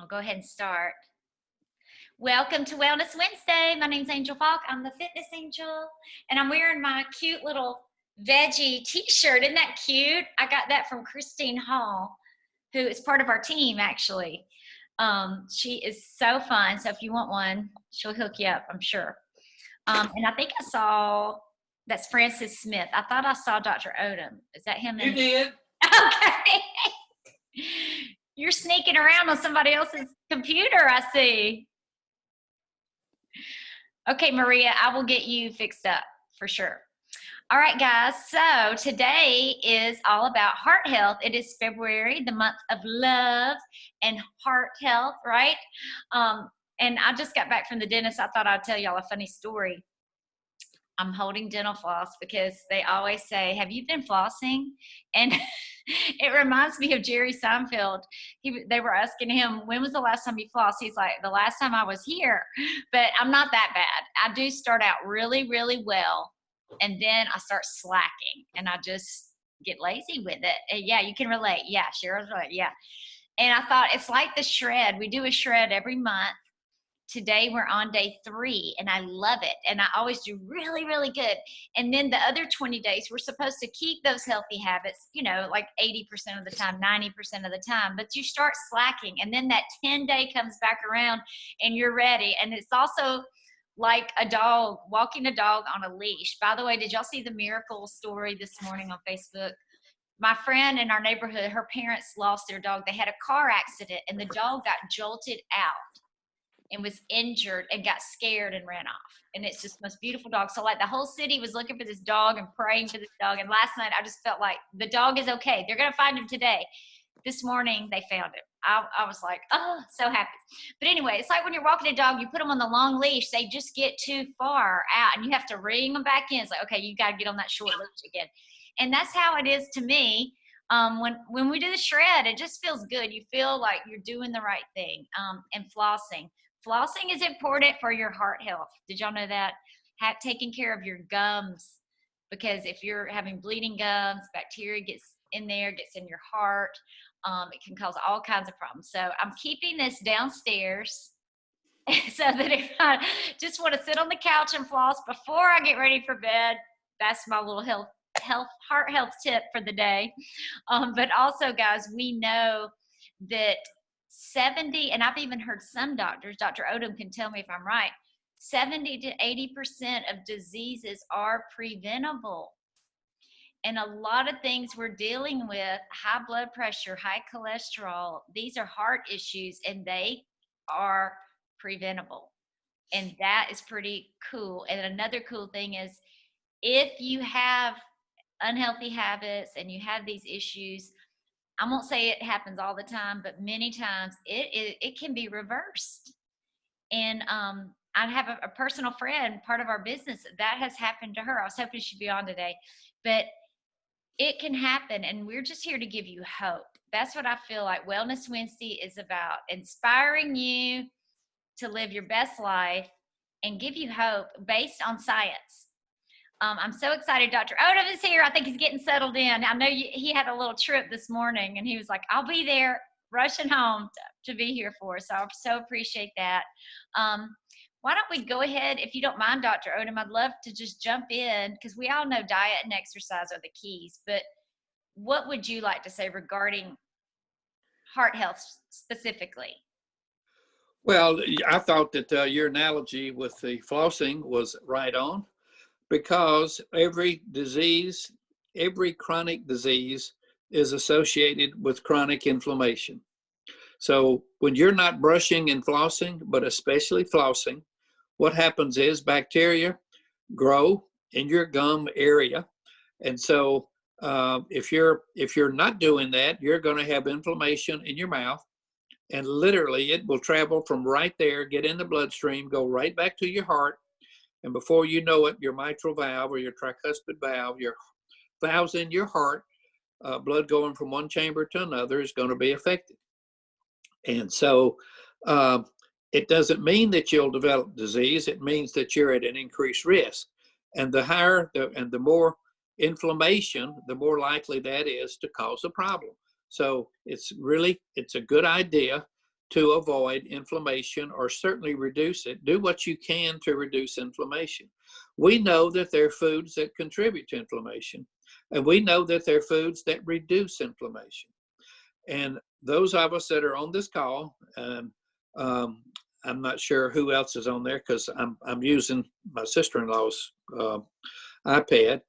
I'll go ahead and start. Welcome to Wellness Wednesday. My name's Angel Falk. I'm the fitness angel, and I'm wearing my cute little veggie t-shirt. Isn't that cute? I got that from Christine Hall, who is part of our team, actually. She is so fun. So if you want one, she'll hook you up, I'm sure. And I think I saw, that's Francis Smith. I thought I saw Dr. Odom. Is that him? You did. Okay. You're sneaking around on somebody else's computer, I see. Okay, Maria, I will get you fixed up for sure. All right, guys, so today is all about heart health. It is February, the month of love and heart health, right? And I just got back from the dentist. I thought I'd tell y'all a funny story. I'm holding dental floss because they always say, have you been flossing? And it reminds me of Jerry Seinfeld. They were asking him, when was the last time you flossed? He's like, the last time I was here. But I'm not that bad. I do start out really, really well, and then I start slacking, and I just get lazy with it. And yeah, you can relate. Yeah, Cheryl's right. Yeah. And I thought, it's like the shred. We do a shred every month. Today we're on day 3, and I love it. And I always do really, really good. And then the other 20 days, we're supposed to keep those healthy habits, you know, like 80% of the time, 90% of the time, but you start slacking. And then that 10-day comes back around and you're ready. And it's also like a dog, walking a dog on a leash. By the way, did y'all see the miracle story this morning on Facebook? My friend in our neighborhood, her parents lost their dog. They had a car accident, and the dog got jolted out and was injured and got scared and ran off. And it's just the most beautiful dog. So like the whole city was looking for this dog and praying for this dog. And last night I just felt like the dog is okay. They're going to find him today. This morning they found him. I was like, oh, so happy. But anyway, it's like when you're walking a dog, you put them on the long leash, they just get too far out and you have to ring them back in. It's like, okay, you got to get on that short leash again. And that's how it is to me. When we do the shred, it just feels good. You feel like you're doing the right thing. And flossing. Flossing is important for your heart health. Did y'all know that? Taking care of your gums, because if you're having bleeding gums, bacteria gets in there, gets in your heart. It can cause all kinds of problems. So I'm keeping this downstairs so that if I just want to sit on the couch and floss before I get ready for bed, that's my little heart health tip for the day. But also, guys, we know that 70, and I've even heard some doctors, Dr. Odom can tell me if I'm right, 70 to 80% of diseases are preventable. And a lot of things we're dealing with, high blood pressure, high cholesterol, these are heart issues, and they are preventable. And that is pretty cool. And another cool thing is, if you have unhealthy habits and you have these issues, I won't say it happens all the time, but many times it can be reversed. And I have a personal friend, part of our business, that has happened to her. I was hoping she'd be on today, but it can happen, and we're just here to give you hope. That's what I feel like Wellness Wednesday is about, inspiring you to live your best life and give you hope based on science. I'm so excited. Dr. Odom is here. I think he's getting settled in. I know he had a little trip this morning, and he was like, I'll be there, rushing home to be here for us. So I so appreciate that. Why don't we go ahead, if you don't mind, Dr. Odom, I'd love to just jump in, because we all know diet and exercise are the keys. But what would you like to say regarding heart health specifically? Well, I thought that your analogy with the flossing was right on, because every disease, every chronic disease is associated with chronic inflammation. So when you're not brushing and flossing, but especially flossing, what happens is bacteria grow in your gum area. And so if you're not doing that, you're going to have inflammation in your mouth. And literally it will travel from right there, get in the bloodstream, go right back to your heart. And before you know it, your mitral valve or your tricuspid valve, your valves in your heart, blood going from one chamber to another, is going to be affected. And so it doesn't mean that you'll develop disease. It means that you're at an increased risk. And the higher and the more inflammation, the more likely that is to cause a problem. So it's a good idea to avoid inflammation or certainly reduce it. Do what you can to reduce inflammation. We know that there are foods that contribute to inflammation, and we know that there are foods that reduce inflammation. And those of us that are on this call, I'm not sure who else is on there because I'm using my sister-in-law's iPad,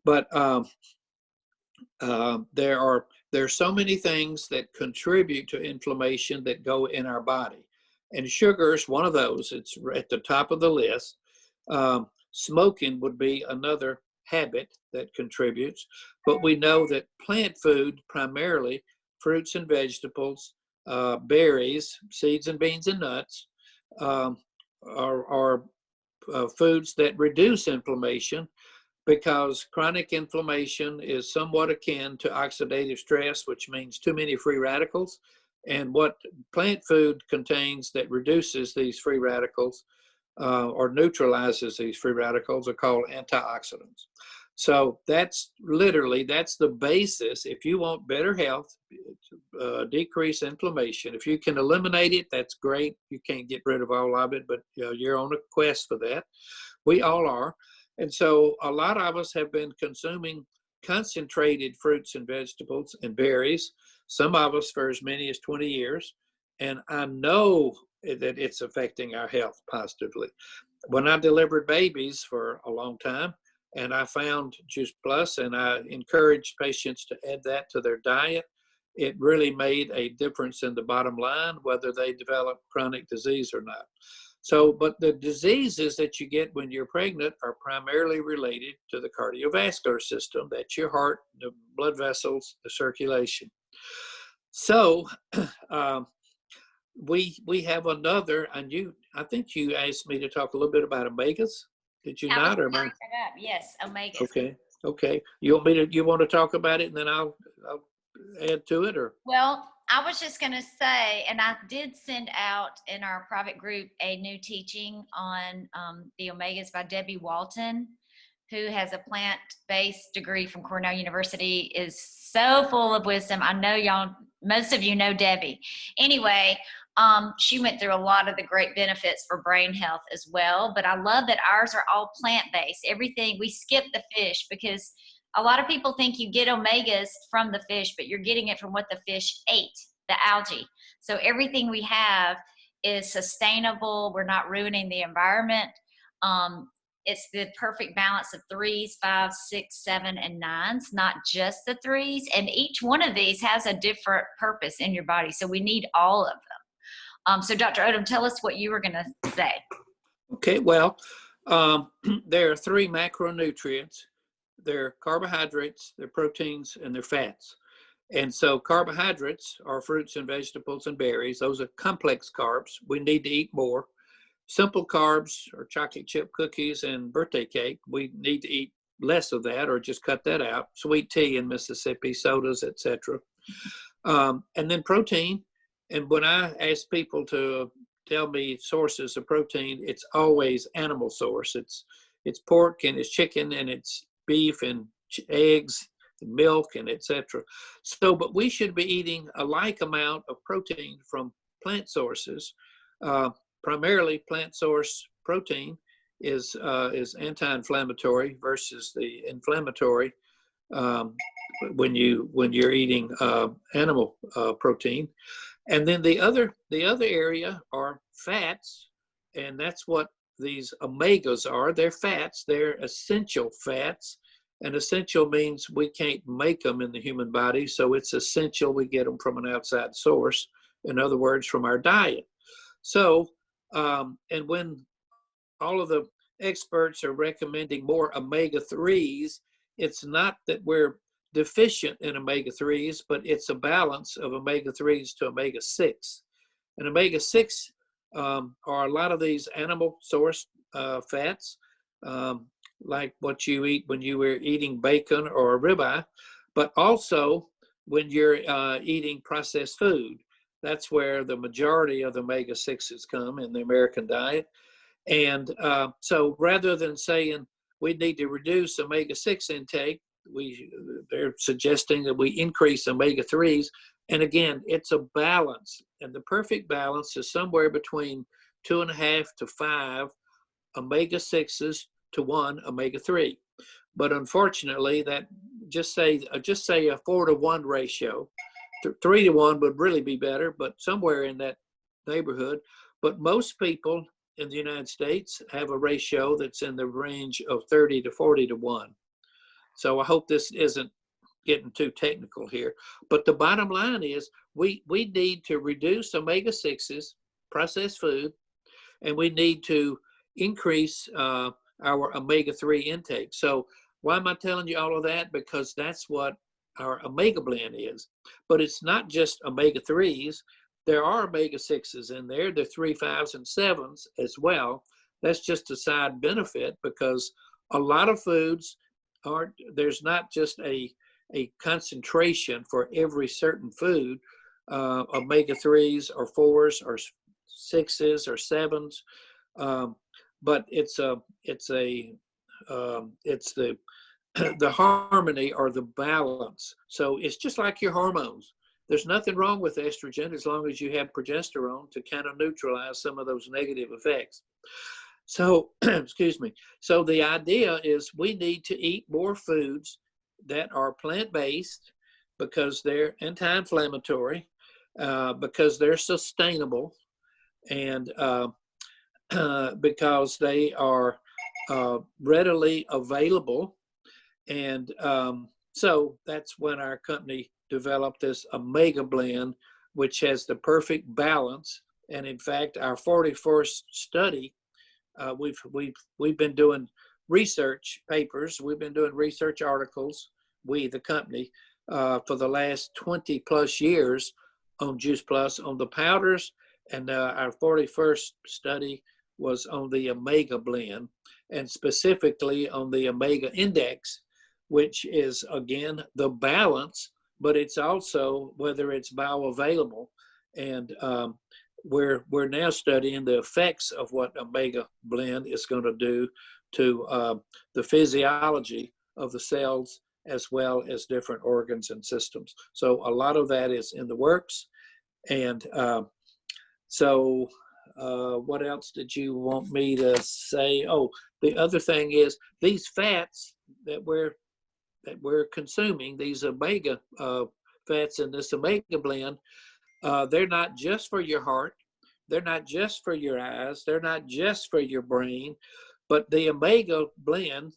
but there's so many things that contribute to inflammation that go in our body, and sugar is one of those. It's at the top of the list. Smoking would be another habit that contributes, but we know that plant food, primarily fruits and vegetables, berries, seeds and beans and nuts, are foods that reduce inflammation, because chronic inflammation is somewhat akin to oxidative stress, which means too many free radicals. And what plant food contains that reduces these free radicals or neutralizes these free radicals are called antioxidants. So that's the basis. If you want better health, decrease inflammation, if you can eliminate it, that's great. You can't get rid of all of it, but you're on a quest for that. We all are. And so a lot of us have been consuming concentrated fruits and vegetables and berries, some of us for as many as 20 years. And I know that it's affecting our health positively. When I delivered babies for a long time, and I found Juice Plus, and I encouraged patients to add that to their diet, it really made a difference in the bottom line, whether they develop chronic disease or not. So, but the diseases that you get when you're pregnant are primarily related to the cardiovascular system. That's your heart, the blood vessels, the circulation. So, we have another, and I think you asked me to talk a little bit about omegas. Did you not? Or that up. Yes, omegas. Okay. You want to talk about it, and then I'll add to it, or? Well, I was just going to say, and I did send out in our private group a new teaching on the omegas by Debbie Walton, who has a plant-based degree from Cornell University, is so full of wisdom. I know most of you know Debbie. Anyway, she went through a lot of the great benefits for brain health as well, but I love that ours are all plant-based. Everything, we skip the fish, because a lot of people think you get omegas from the fish, but you're getting it from what the fish ate, the algae. So everything we have is sustainable. We're not ruining the environment. It's the perfect balance of 3s, 5s, 6, 7, and 9s, not just the 3s. And each one of these has a different purpose in your body. So we need all of them. So Dr. Odom, tell us what you were going to say. Okay, well, there are 3 macronutrients. They're carbohydrates, they're proteins, and they're fats. And so carbohydrates are fruits and vegetables and berries. Those are complex carbs. We need to eat more. Simple carbs are chocolate chip cookies and birthday cake. We need to eat less of that, or just cut that out. Sweet tea in Mississippi, sodas, etc. And then protein. And when I ask people to tell me sources of protein, it's always animal source. It's pork, and it's chicken, and it's beef, and eggs, and milk, and etc. So, but we should be eating a like amount of protein from plant sources. Primarily, plant source protein is anti-inflammatory versus the inflammatory when you're eating animal protein. And then the other area are fats, and that's what these omegas are. They're fats. They're essential fats, and essential means we can't make them in the human body, so it's essential we get them from an outside source. In other words, from our diet. So, and when all of the experts are recommending more omega-3s, it's not that we're deficient in omega-3s, but it's a balance of omega-3s to omega-6. And omega-6 are a lot of these animal source fats, like what you eat when you were eating bacon or a ribeye, but also when you're eating processed food. That's where the majority of the omega-6s come in the American diet. And so rather than saying we need to reduce omega-6 intake, they're suggesting that we increase omega-3s And again, it's a balance. And the perfect balance is somewhere between 2.5 to 5 omega-6s to 1 omega-3. But unfortunately, that just say a 4-to-1 ratio. 3-to-1 would really be better, but somewhere in that neighborhood. But most people in the United States have a ratio that's in the range of 30 to 40-to-1. So I hope this isn't getting too technical here. But the bottom line is we need to reduce omega-6s, processed food, and we need to increase our omega-3 intake. So why am I telling you all of that? Because that's what our omega blend is. But it's not just omega-3s. There are omega-6s in there. There are 3, 5s, and 7s as well. That's just a side benefit because a lot of foods there's not just a concentration for every certain food, omega-3s or 4s or 6s or 7s, but it's the the harmony or the balance. So it's just like your hormones. There's nothing wrong with estrogen as long as you have progesterone to kind of neutralize some of those negative effects. So, excuse me. So the idea is we need to eat more foods that are plant-based because they're anti-inflammatory, because they're sustainable, and because they are readily available. And so that's when our company developed this Omega blend, which has the perfect balance. And in fact, our 41st study, we've been doing research papers, we've been doing research articles, the company, for the last 20 plus years on Juice Plus, on the powders, and our 41st study was on the Omega blend, and specifically on the Omega index, which is again the balance, but it's also whether it's bioavailable. And we're now studying the effects of what Omega blend is going to do to the physiology of the cells as well as different organs and systems. So a lot of that is in the works. And so what else did you want me to say? Oh, the other thing is these fats that we're consuming, these omega fats in this Omega blend, they're not just for your heart, they're not just for your eyes, they're not just for your brain, but the Omega blend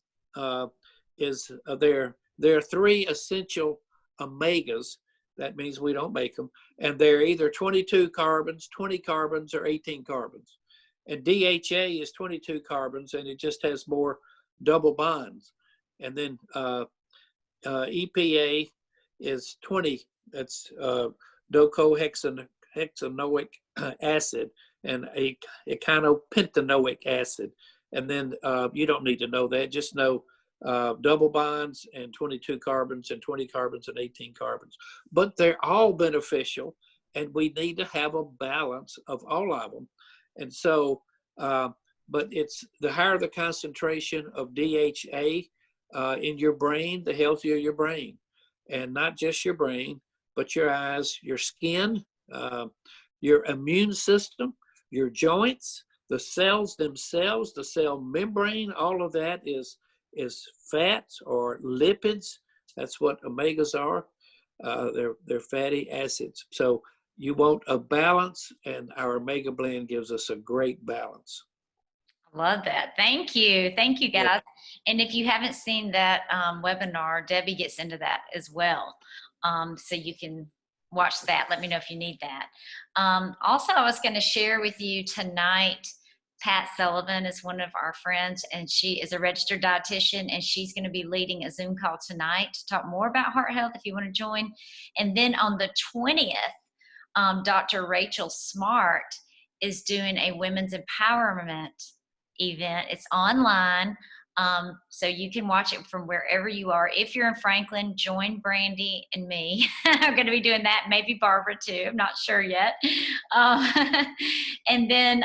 is there are 3 essential omegas. That means we don't make them, and they're either 22 carbons, 20 carbons, or 18 carbons. And DHA is 22 carbons, and it just has more double bonds. And then EPA is 20. That's docosahexaenoic acid and a echinopentanoic acid. And then you don't need to know that. Just know double bonds and 22 carbons and 20 carbons and 18 carbons. But they're all beneficial, and we need to have a balance of all of them. And so, but it's the higher the concentration of DHA in your brain, the healthier your brain. And not just your brain, but your eyes, your skin, your immune system, your joints, the cells themselves, the cell membrane, all of that is fats or lipids. That's what omegas are. They're fatty acids. So you want a balance, and our Omega blend gives us a great balance. Love that. Thank you. Thank you, guys. Yeah. And if you haven't seen that webinar, Debbie gets into that as well. So you can watch that. Let me know if you need that. Also, I was going to share with you tonight, Pat Sullivan is one of our friends, and she is a registered dietitian, and she's going to be leading a Zoom call tonight to talk more about heart health if you want to join. And then on the 20th, Dr. Rachel Smart is doing a women's empowerment event. It's online, so you can watch it from wherever you are. If you're in Franklin, join Brandy and me. I'm going to be doing that, maybe Barbara too. I'm not sure yet. And then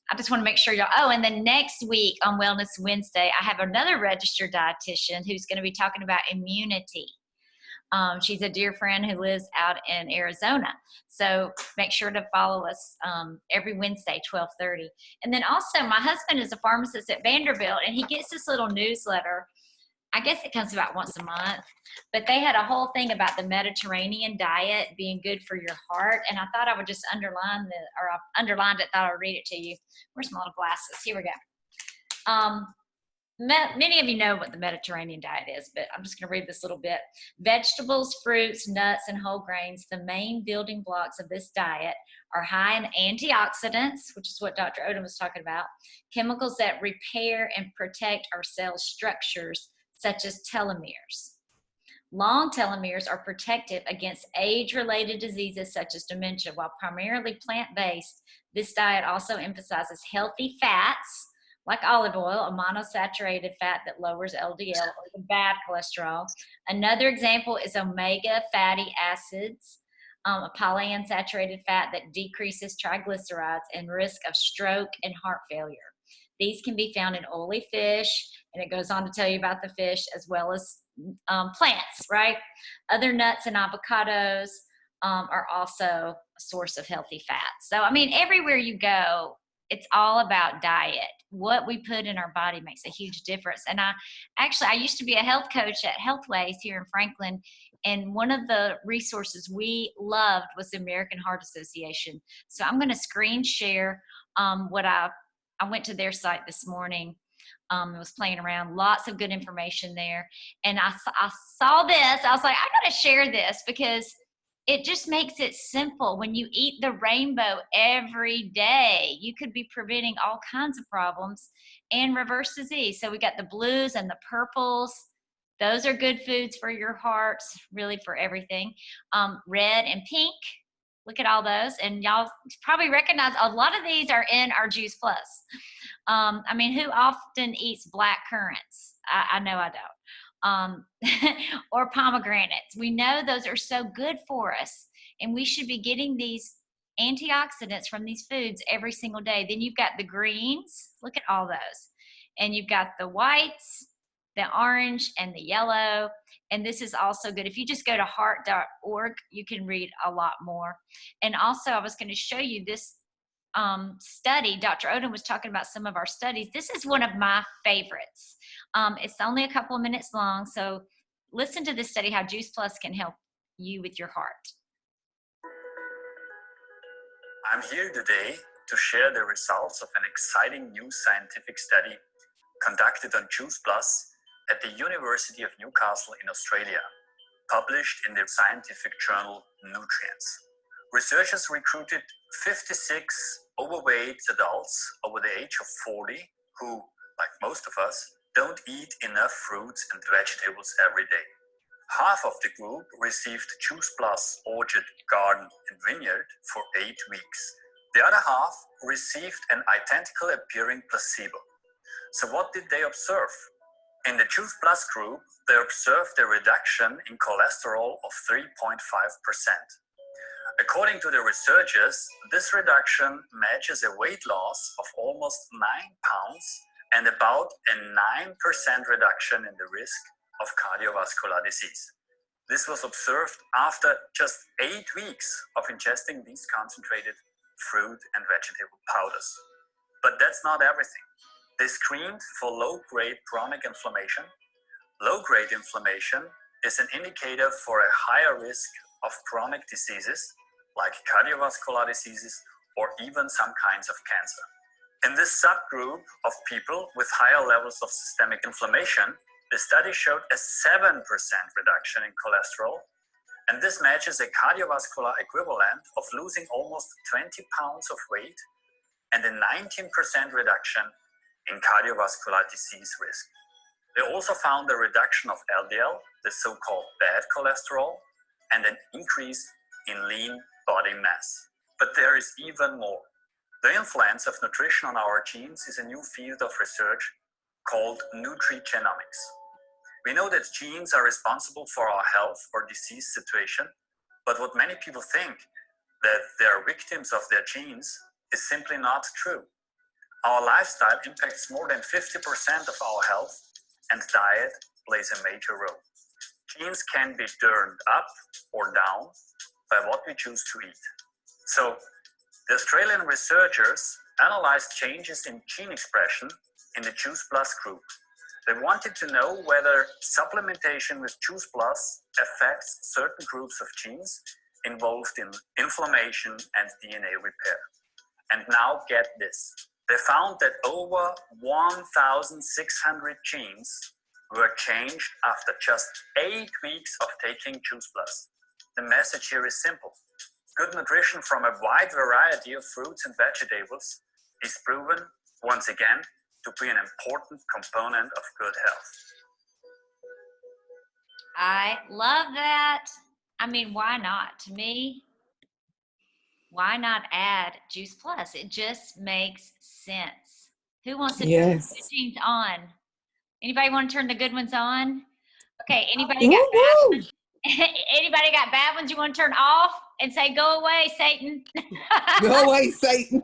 I just want to make sure y'all, and then next week on Wellness Wednesday, I have another registered dietitian who's going to be talking about immunity. She's a dear friend who lives out in Arizona. So make sure to follow us every Wednesday, 12:30. And then also my husband is a pharmacist at Vanderbilt, and he gets this little newsletter. I guess it comes about once a month, but they had a whole thing about the Mediterranean diet being good for your heart. And I thought I would just underline I underlined it, thought I'd read it to you. Where's my little glasses? Here we go. Many of you know what the Mediterranean diet is, but I'm just going to read this little bit. Vegetables, fruits, nuts, and whole grains, the main building blocks of this diet, are high in antioxidants, which is what Dr. Odom was talking about, chemicals that repair and protect our cell structures, such as telomeres. Long telomeres are protective against age-related diseases such as dementia. While primarily plant-based, this diet also emphasizes healthy fats, like olive oil, a monosaturated fat that lowers LDL or the bad cholesterol. Another example is omega fatty acids, a polyunsaturated fat that decreases triglycerides and risk of stroke and heart failure. These can be found in oily fish, and it goes on to tell you about the fish as well as plants, right? Other nuts and avocados are also a source of healthy fats. So, I mean, everywhere you go, it's all about diet. What we put in our body makes a huge difference. And I used to be a health coach at Healthways here in Franklin. And one of the resources we loved was the American Heart Association. So I'm going to screen share what I went to their site this morning. Was playing around, lots of good information there. And I saw this. I was like, I got to share this because it just makes it simple. When you eat the rainbow every day, you could be preventing all kinds of problems and reverse disease. So we got the blues and the purples. Those are good foods for your heart, really for everything. Red and pink. Look at all those. And y'all probably recognize a lot of these are in our Juice Plus. I mean, who often eats black currants? I know I don't. Or pomegranates. We know those are so good for us, and we should be getting these antioxidants from these foods every single day. Then you've got the greens. Look at all those. And you've got the whites, the orange, and the yellow. And this is also good. If you just go to heart.org, you can read a lot more. And also, I was going to show you this study. Dr. Odom was talking about some of our studies. This is one of my favorites. It's only a couple of minutes long, so listen to this study, how Juice Plus can help you with your heart. I'm here today to share the results of an exciting new scientific study conducted on Juice Plus at the University of Newcastle in Australia, published in the scientific journal Nutrients. Researchers recruited 56 overweight adults over the age of 40 who, like most of us, don't eat enough fruits and vegetables every day. Half of the group received Juice Plus Orchard, Garden and Vineyard for 8 weeks. The other half received an identical appearing placebo. So what did they observe? In the Juice Plus group, they observed a reduction in cholesterol of 3.5%. According to the researchers, this reduction matches a weight loss of almost 9 pounds and about a 9% reduction in the risk of cardiovascular disease. This was observed after just 8 weeks of ingesting these concentrated fruit and vegetable powders. But that's not everything. They screened for low-grade chronic inflammation. Low-grade inflammation is an indicator for a higher risk of chronic diseases like cardiovascular diseases or even some kinds of cancer. In this subgroup of people with higher levels of systemic inflammation, the study showed a 7% reduction in cholesterol, and this matches a cardiovascular equivalent of losing almost 20 pounds of weight and a 19% reduction in cardiovascular disease risk. They also found a reduction of LDL, the so-called bad cholesterol, and an increase in lean body mass. But there is even more. The influence of nutrition on our genes is a new field of research called nutrigenomics. We know that genes are responsible for our health or disease situation, but what many people think, that they are victims of their genes, is simply not true. Our lifestyle impacts more than 50% of our health, and diet plays a major role. Genes can be turned up or down by what we choose to eat. So the Australian researchers analyzed changes in gene expression in the Juice Plus group. They wanted to know whether supplementation with Juice Plus affects certain groups of genes involved in inflammation and DNA repair. And now get this. They found that over 1,600 genes were changed after just 8 weeks of taking Juice Plus. The message here is simple. Good nutrition from a wide variety of fruits and vegetables is proven, once again, to be an important component of good health. I love that. I mean, why not? To me, why not add Juice Plus? It just makes sense. Who wants to turn the good genes on? Anybody want to turn the good ones on? Okay, anybody got bad ones? Anybody got bad ones you want to turn off and say, go away, Satan? Go away, Satan.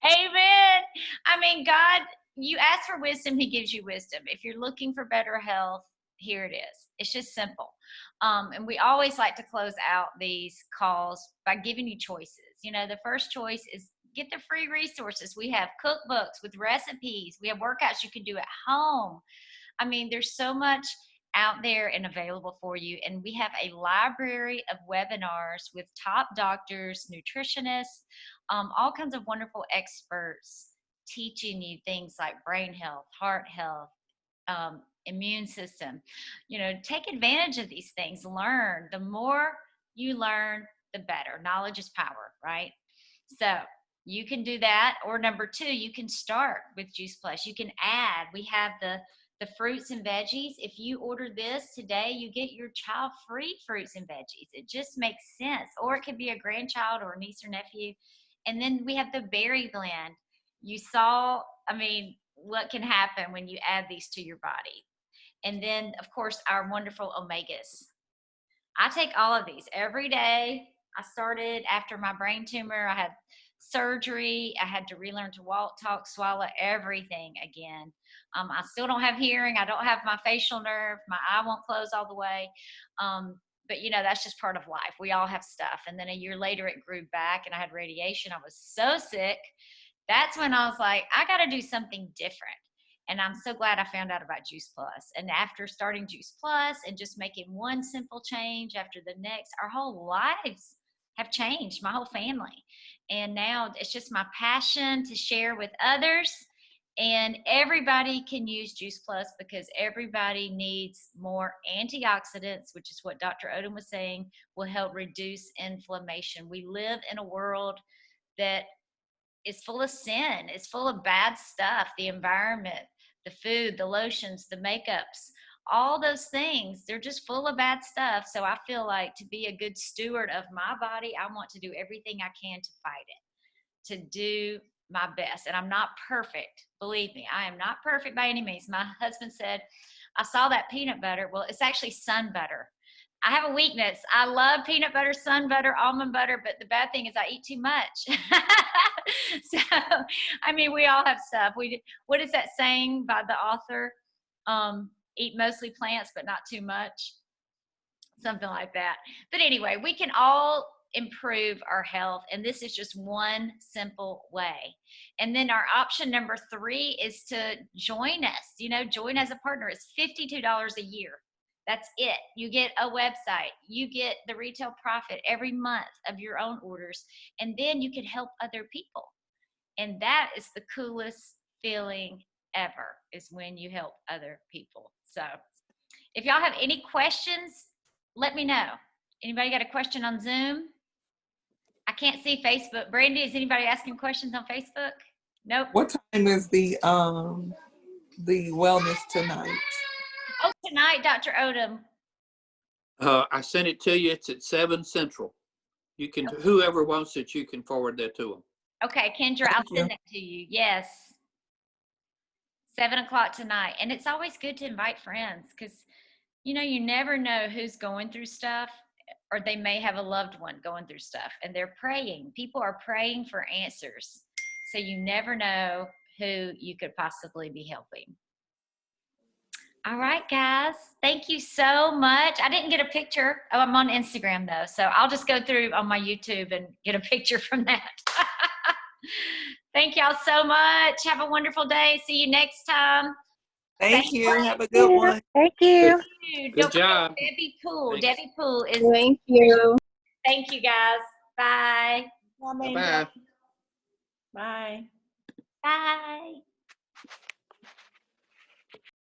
Amen. I mean, God, you ask for wisdom, he gives you wisdom. If you're looking for better health, here it is. It's just simple. And we always like to close out these calls by giving you choices. You know, the first choice is get the free resources. We have cookbooks with recipes. We have workouts you can do at home. I mean, there's so much out there and available for you. And we have a library of webinars with top doctors, nutritionists, all kinds of wonderful experts teaching you things like brain health, heart health, immune system. You know, take advantage of these things. Learn. The more you learn, the better. Knowledge is power, right? So you can do that. Or number two, you can start with Juice Plus. You can add. We have the fruits and veggies. If you order this today, you get your child free fruits and veggies. It just makes sense. Or it could be a grandchild or a niece or nephew. And then we have the berry blend. You saw, I mean, what can happen when you add these to your body. And then, of course, our wonderful omegas. I take all of these every day. I started after my brain tumor. I had surgery. I had to relearn to walk, talk, swallow everything again. I still don't have hearing. I don't have my facial nerve. My eye won't close all the way. But, you know, that's just part of life. We all have stuff. And then a year later, it grew back and I had radiation. I was so sick. That's when I was like, I got to do something different. And I'm so glad I found out about Juice Plus. And after starting Juice Plus and just making one simple change after the next, our whole lives have changed, my whole family. And now it's just my passion to share with others. And everybody can use Juice Plus because everybody needs more antioxidants, which is what Dr. Odom was saying, will help reduce inflammation. We live in a world that is full of sin. It's full of bad stuff, the environment, the food, the lotions, the makeups, all those things. They're just full of bad stuff. So I feel like to be a good steward of my body, I want to do everything I can to fight it, to do my best. And I'm not perfect. Believe me, I am not perfect by any means. My husband said, I saw that peanut butter. Well, it's actually sun butter. I have a weakness. I love peanut butter, sun butter, almond butter, but the bad thing is I eat too much. So, I mean, we all have stuff. What is that saying by the author? Eat mostly plants, but not too much. Something like that. But anyway, we can all improve our health, and this is just one simple way. And then our option number 3 is to join us. You know, join as a partner. It's $52 a year. That's it. You get a website. You get the retail profit every month of your own orders, and then you can help other people. And that is the coolest feeling ever, is when you help other people. So if y'all have any questions, let me know. Anybody got a question on Zoom? I can't see Facebook. Brandy, is anybody asking questions on Facebook? Nope. What time is the wellness tonight? Oh, tonight, Dr. Odom. I sent it to you. It's at 7 Central. You can, whoever wants it, you can forward that to them. Okay, Kendra, I'll send that to you. Yes. 7 o'clock tonight. And it's always good to invite friends because, you know, you never know who's going through stuff, or they may have a loved one going through stuff and they're praying. People are praying for answers. So you never know who you could possibly be helping. All right, guys. Thank you so much. I didn't get a picture. Oh, I'm on Instagram though, so I'll just go through on my YouTube and get a picture from that. Thank y'all so much. Have a wonderful day. See you next time. Thank you. Have a good one. Thank you. Good job. Debbie Poole. Thanks. Debbie Poole is. Thank you. Thank you, guys. Bye. Bye-bye. Bye. Bye.